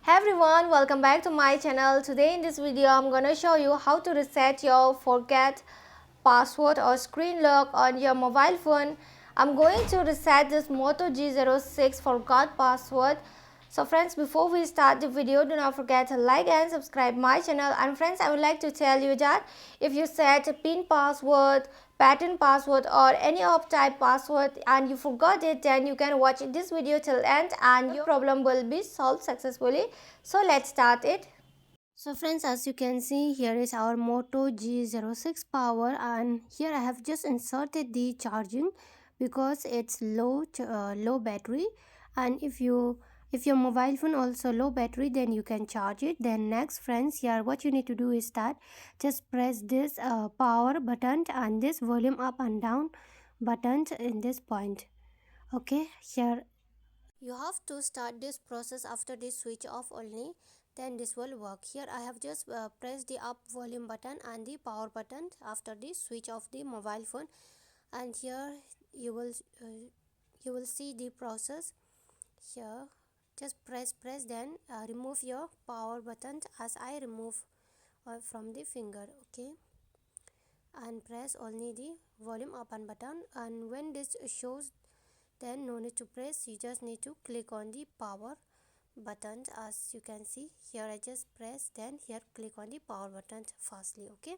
Hey everyone, welcome back to my channel. Today in this video I'm gonna show you how to reset your forget password or screen lock on your mobile phone. I'm going to reset this Moto G06 forgot password. So friends, before we start the video, do not forget to like and subscribe my channel. And friends, I would like to tell you that if you set a pin password, pattern password or any of type password and you forgot it, then you can watch this video till end and your problem will be solved successfully. So let's start it. So friends, as you can see, here is our Moto G06 Power, and here I have just inserted the charging because it's low battery. And if your mobile phone also low battery, then you can charge it. Then next friends, here what you need to do is that just press this power button and this volume up and down buttons in this point. Okay, here you have to start this process after this switch off only, then this will work. Here I have just pressed the up volume button and the power button after the switch off the mobile phone, and here you will you will see the process. Here just press then remove your power button as I remove from the finger. Okay, and press only the volume up and button, and when this shows, then no need to press, you just need to click on the power button. As you can see here, I just press, then here click on the power button fastly. Okay,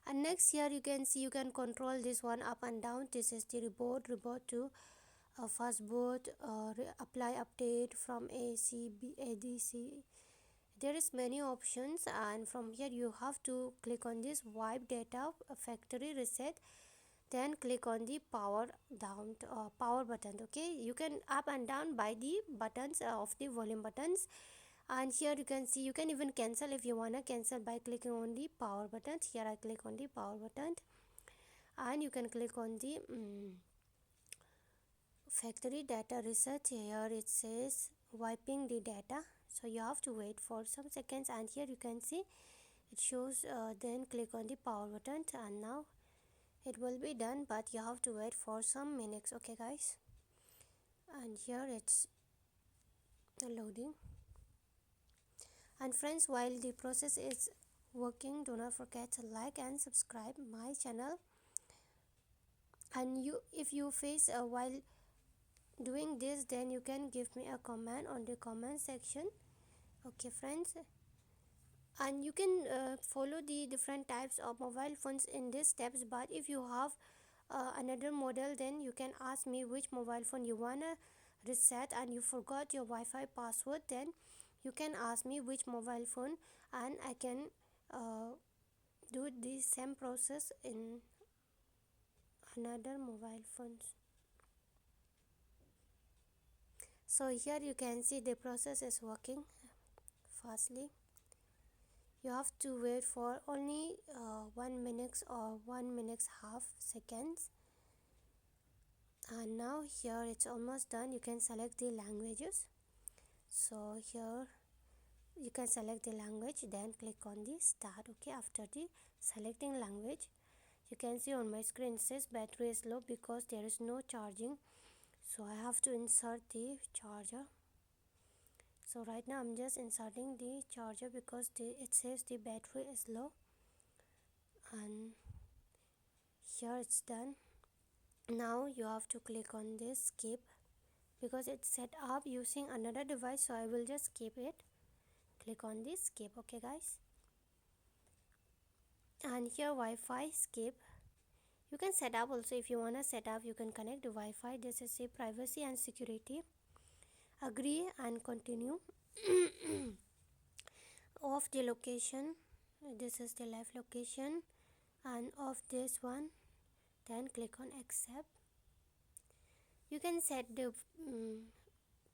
and next here you can see you can control this one up and down. This is the reboot to fast boot, apply update from ACB ADC. There is many options, and from here you have to click on this wipe data factory reset, then click on the power down power button. Okay, you can up and down by the buttons of the volume buttons, and here you can see you can even cancel if you want to cancel by clicking on the power button. Here I click on the power button, and you can click on the factory data reset. Here it says wiping the data, so you have to wait for some seconds, and here you can see it shows then click on the power button, and now it will be done, but you have to wait for some minutes. Okay guys, and here it's loading. And friends, while the process is working, do not forget to like and subscribe my channel. And you, if you face while doing this, then you can give me a comment on the comment section. Okay friends, and you can follow the different types of mobile phones in these steps, but if you have another model, then you can ask me which mobile phone you wanna reset and you forgot your Wi-Fi password, then you can ask me which mobile phone, and I can do the same process in another mobile phones. So here you can see the process is working fastly. You have to wait for only 1 minute or 1 minute half seconds. And now here it's almost done. You can select the languages. So here you can select the language, then click on the start. Okay, after the selecting language, you can see on my screen it says battery is low because there is no charging, so I have to insert the charger. So right now I'm just inserting the charger because it says the battery is low, and here it's done. Now you have to click on this skip because it's set up using another device, so I will just skip it. Click on this skip. Okay guys, and here Wi-Fi skip. You can set up also, if you want to set up you can connect the Wi-Fi. This is a privacy and security. Agree and continue. Off the location, this is the live location, and off this one, then click on accept. You can set the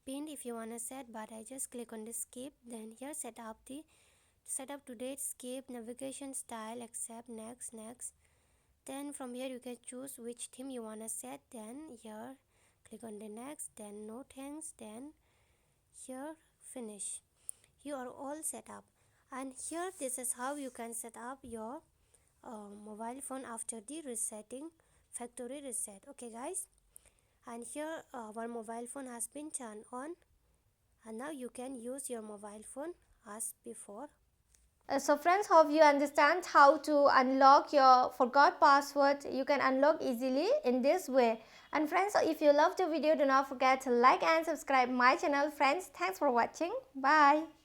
pin if you want to set, but I just click on the skip. Then here set up to date, skip, navigation style, accept, next. Then from here you can choose which theme you want to set, then here click on the next, then no thanks, then here finish. You are all set up, and here this is how you can set up your mobile phone after the resetting factory reset. Okay guys, and here our mobile phone has been turned on, and now you can use your mobile phone as before. So friends, hope you understand how to unlock your forgot password. You can unlock easily in this way. And friends, if you love the video, do not forget to like and subscribe my channel. Friends, thanks for watching. Bye.